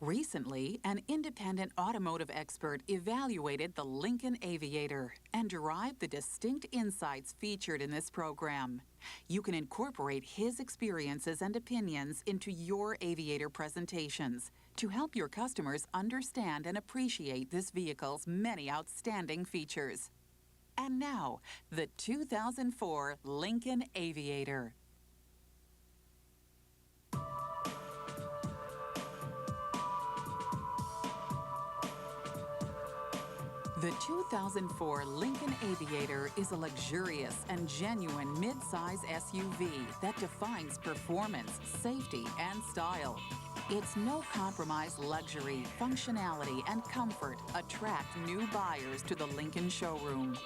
Recently, an independent automotive expert evaluated the Lincoln Aviator and derived the distinct insights featured in this program. You can incorporate his experiences and opinions into your Aviator presentations to help your customers understand and appreciate this vehicle's many outstanding features. And now, the 2004 Lincoln Aviator. The 2004 Lincoln Aviator is a luxurious and genuine mid-size SUV that defines performance, safety, and style. Its no-compromise luxury, functionality, and comfort attract new buyers to the Lincoln showroom.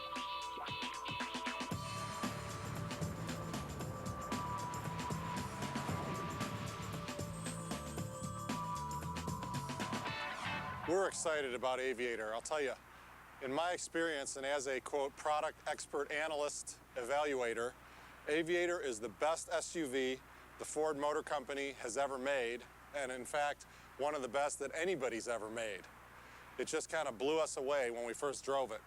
We're excited about Aviator, I'll tell you. In my experience, and as a, quote, product expert analyst evaluator, Aviator is the best SUV the Ford Motor Company has ever made, and in fact, one of the best that anybody's ever made. It just kind of blew us away when we first drove it.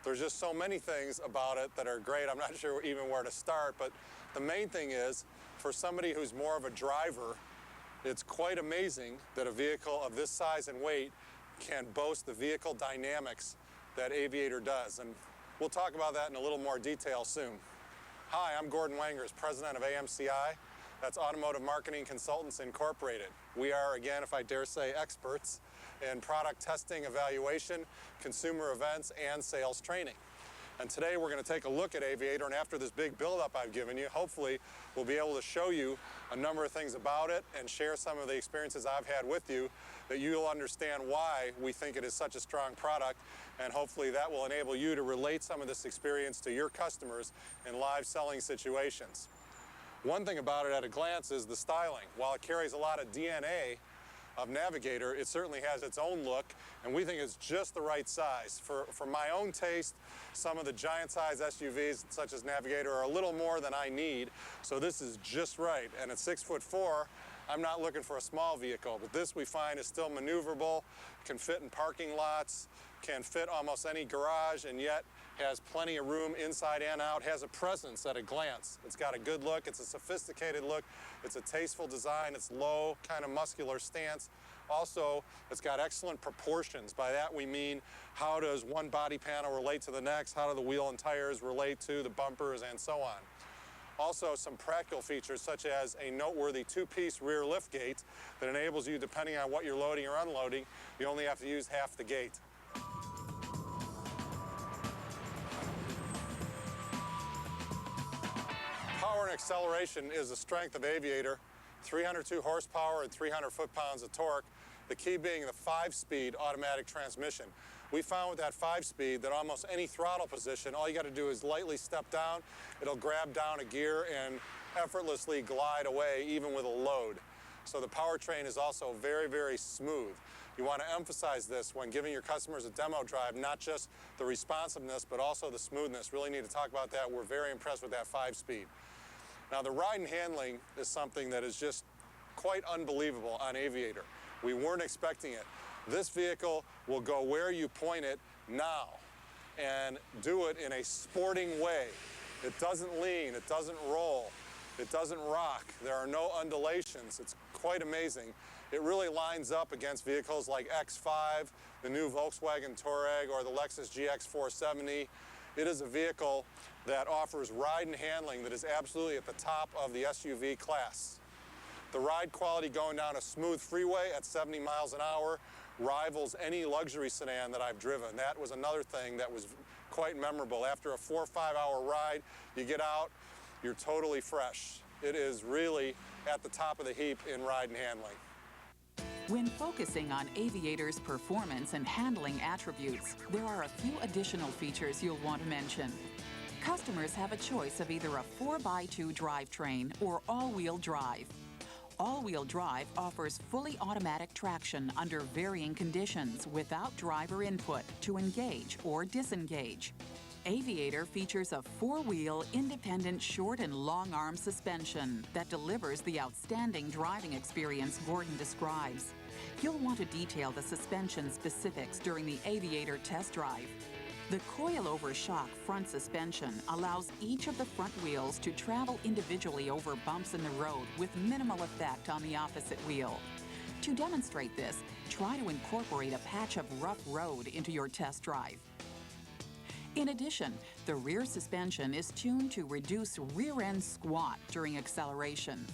There's just so many things about it that are great. I'm not sure even where to start, but the main thing is, for somebody who's more of a driver, it's quite amazing that a vehicle of this size and weight can boast the vehicle dynamics that Aviator does, and we'll talk about that in a little more detail soon. Hi, I'm Gordon Wangers, president of AMCI. That's Automotive Marketing Consultants Incorporated. We are, again, if I dare say, experts in product testing, evaluation, consumer events, and sales training. And today we're going to take a look at Aviator, and after this big build-up I've given you, hopefully we'll be able to show you a number of things about it and share some of the experiences I've had with you that you'll understand why we think it is such a strong product, and hopefully that will enable you to relate some of this experience to your customers in live selling situations. One thing about it at a glance is the styling. While it carries a lot of DNA of Navigator, it certainly has its own look, and we think it's just the right size. For my own taste, some of the giant size SUVs such as Navigator are a little more than I need, so this is just right. And at 6'4", I'm not looking for a small vehicle, but this we find is still maneuverable, can fit in parking lots, can fit almost any garage, and yet has plenty of room inside and out, has a presence at a glance. It's got a good look, it's a sophisticated look, it's a tasteful design, it's low, kind of muscular stance. Also, it's got excellent proportions. By that we mean, how does one body panel relate to the next? How do the wheel and tires relate to the bumpers, and so on? Also, some practical features such as a noteworthy two-piece rear liftgate that enables you, depending on what you're loading or unloading, you only have to use half the gate. Power and acceleration is the strength of Aviator, 302 horsepower and 300 foot-pounds of torque, the key being the 5-speed automatic transmission. We found with that 5-speed that almost any throttle position, all you got to do is lightly step down, it'll grab down a gear and effortlessly glide away even with a load. So the powertrain is also very, very smooth. You want to emphasize this when giving your customers a demo drive, not just the responsiveness, but also the smoothness. Really need to talk about that. We're very impressed with that 5-speed. Now, the ride and handling is something that is just quite unbelievable on Aviator. We weren't expecting it. This vehicle will go where you point it now and do it in a sporting way. It doesn't lean, it doesn't roll, it doesn't rock. There are no undulations. It's quite amazing. It really lines up against vehicles like X5, the new Volkswagen Touareg, or the Lexus GX 470. It is a vehicle that offers ride and handling that is absolutely at the top of the SUV class. The ride quality going down a smooth freeway at 70 miles an hour rivals any luxury sedan that I've driven. That was another thing that was quite memorable. After a 4 or 5 hour ride, you get out, you're totally fresh. It is really at the top of the heap in ride and handling. When focusing on Aviator's performance and handling attributes, there are a few additional features you'll want to mention. Customers have a choice of either a 4x2 drivetrain or all-wheel drive. All-wheel drive offers fully automatic traction under varying conditions without driver input to engage or disengage. Aviator features a four-wheel, independent short and long arm suspension that delivers the outstanding driving experience Gordon describes. You'll want to detail the suspension specifics during the Aviator test drive. The coil-over shock front suspension allows each of the front wheels to travel individually over bumps in the road with minimal effect on the opposite wheel. To demonstrate this, try to incorporate a patch of rough road into your test drive. In addition, the rear suspension is tuned to reduce rear-end squat during acceleration.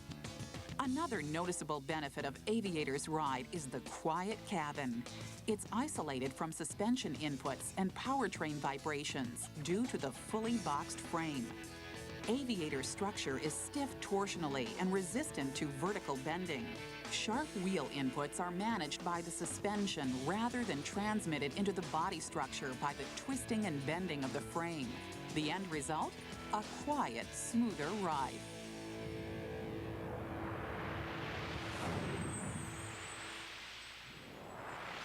Another noticeable benefit of Aviator's ride is the quiet cabin. It's isolated from suspension inputs and powertrain vibrations due to the fully boxed frame. Aviator's structure is stiff torsionally and resistant to vertical bending. Sharp wheel inputs are managed by the suspension rather than transmitted into the body structure by the twisting and bending of the frame. The end result? A quiet, smoother ride.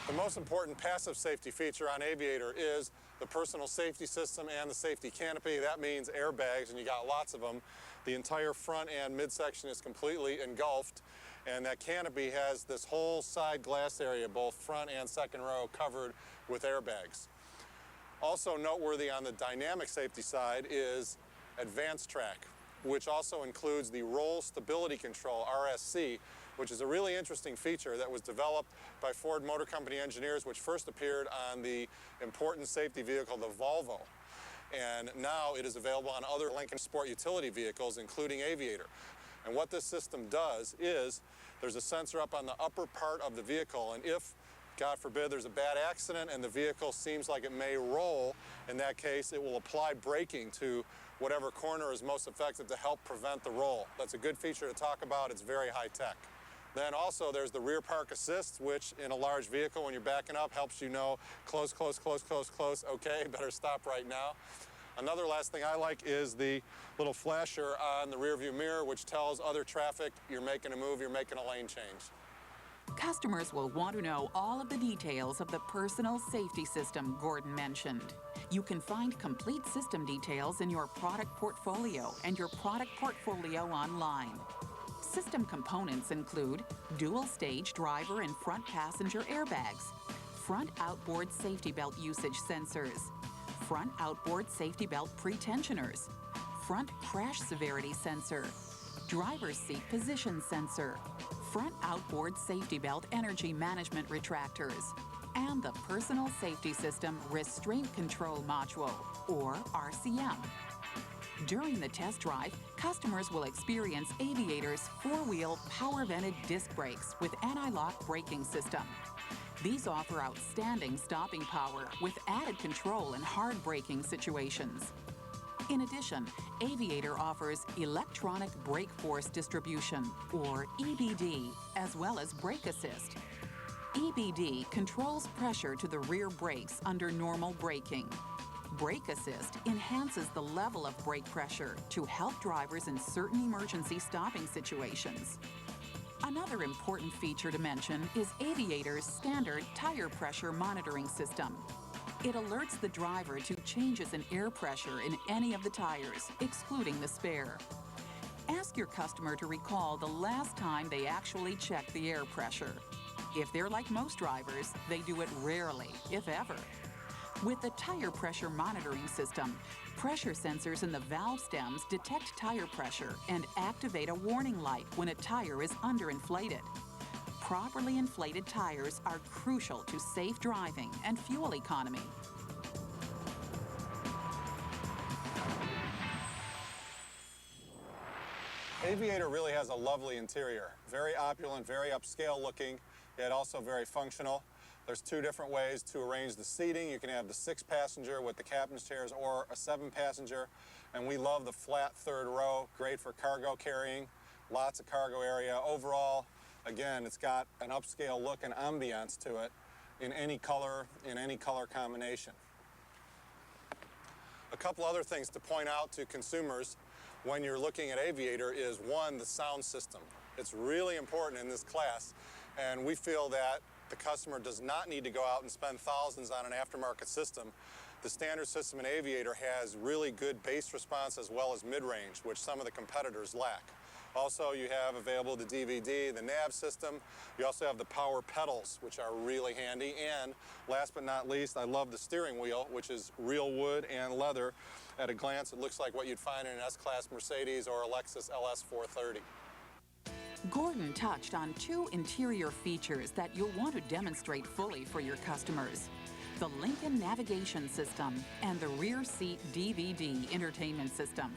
The most important passive safety feature on Aviator is the personal safety system and the safety canopy. That means airbags, and you got lots of them. The entire front and midsection is completely engulfed, and that canopy has this whole side glass area, both front and second row, covered with airbags. Also noteworthy on the dynamic safety side is Advanced Track, which also includes the Roll Stability Control, RSC, which is a really interesting feature that was developed by Ford Motor Company engineers, which first appeared on the important safety vehicle, the Volvo. And now it is available on other Lincoln Sport utility vehicles, including Aviator. And what this system does is there's a sensor up on the upper part of the vehicle, and if, God forbid, there's a bad accident and the vehicle seems like it may roll, in that case, it will apply braking to whatever corner is most effective to help prevent the roll. That's a good feature to talk about. It's very high tech. Then also there's the rear park assist, which in a large vehicle when you're backing up helps you know close, close, close, close, close, okay, better stop right now. Another last thing I like is the little flasher on the rear view mirror, which tells other traffic you're making a move, you're making a lane change. Customers will want to know all of the details of the personal safety system Gordon mentioned. You can find complete system details in your product portfolio and your product portfolio online. System components include dual-stage driver and front passenger airbags, front outboard safety belt usage sensors, front outboard safety belt pretensioners, front crash severity sensor, driver's seat position sensor, front outboard safety belt energy management retractors, and the Personal Safety System Restraint Control Module, or RCM. During the test drive, customers will experience Aviator's four-wheel power-vented disc brakes with anti-lock braking system. These offer outstanding stopping power with added control in hard braking situations. In addition, Aviator offers electronic brake force distribution, or EBD, as well as brake assist. EBD controls pressure to the rear brakes under normal braking. Brake assist enhances the level of brake pressure to help drivers in certain emergency stopping situations. Another important feature to mention is Aviator's standard tire pressure monitoring system. It alerts the driver to changes in air pressure in any of the tires, excluding the spare. Ask your customer to recall the last time they actually checked the air pressure. If they're like most drivers, they do it rarely, if ever. With the tire pressure monitoring system, pressure sensors in the valve stems detect tire pressure and activate a warning light when a tire is underinflated. Properly inflated tires are crucial to safe driving and fuel economy. Aviator really has a lovely interior. Very opulent, very upscale looking, yet also very functional. There's two different ways to arrange the seating. You can have the 6-passenger with the captain's chairs or a 7-passenger. And we love the flat third row, great for cargo carrying, lots of cargo area. Overall, again, it's got an upscale look and ambiance to it in any color combination. A couple other things to point out to consumers when you're looking at Aviator is, one, the sound system. It's really important in this class, and we feel that the customer does not need to go out and spend thousands on an aftermarket system The standard system in Aviator has really good bass response as well as mid-range, which some of the competitors lack. Also, you have available the DVD, the nav system. You also have the power pedals, which are really handy. And last but not least, I love the steering wheel, which is real wood and leather. At a glance, it looks like what you'd find in an S-Class Mercedes or a Lexus LS 430. Gordon touched on two interior features that you'll want to demonstrate fully for your customers: the Lincoln navigation system and the rear seat DVD entertainment system.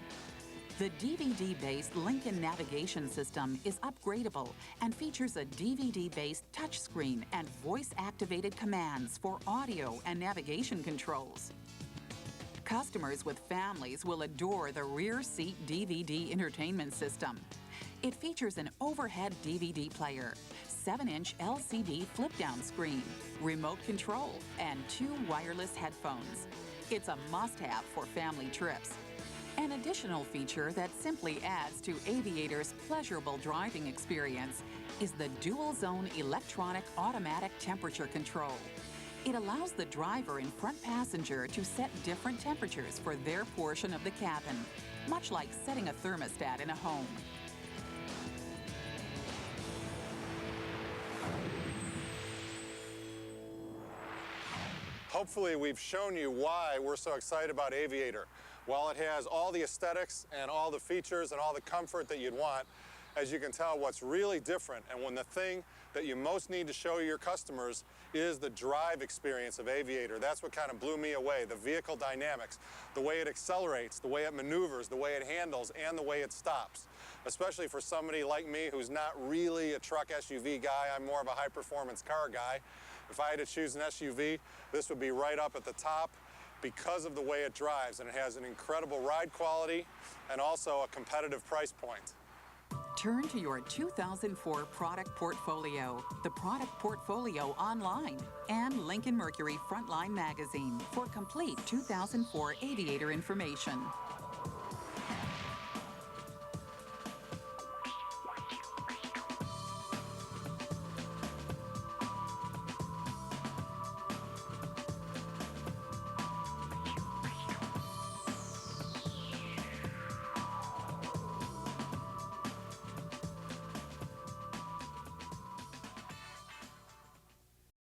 The DVD-based Lincoln navigation system is upgradable and features a DVD-based touchscreen and voice-activated commands for audio and navigation controls. Customers with families will adore the rear seat DVD entertainment system. It features an overhead DVD player, 7-inch LCD flip-down screen, remote control, and 2 wireless headphones. It's a must-have for family trips. An additional feature that simply adds to Aviator's pleasurable driving experience is the dual-zone electronic automatic temperature control. It allows the driver and front passenger to set different temperatures for their portion of the cabin, much like setting a thermostat in a home. Hopefully we've shown you why we're so excited about Aviator. While it has all the aesthetics and all the features and all the comfort that you'd want, as you can tell, what's really different and when the thing that you most need to show your customers is the drive experience of Aviator. That's what kind of blew me away, the vehicle dynamics, the way it accelerates, the way it maneuvers, the way it handles, and the way it stops. Especially for somebody like me who's not really a truck SUV guy, I'm more of a high-performance car guy. If I had to choose an SUV, this would be right up at the top because of the way it drives, and it has an incredible ride quality and also a competitive price point. Turn to your 2004 product portfolio, the Product Portfolio online, and Lincoln Mercury Frontline magazine for complete 2004 Aviator information.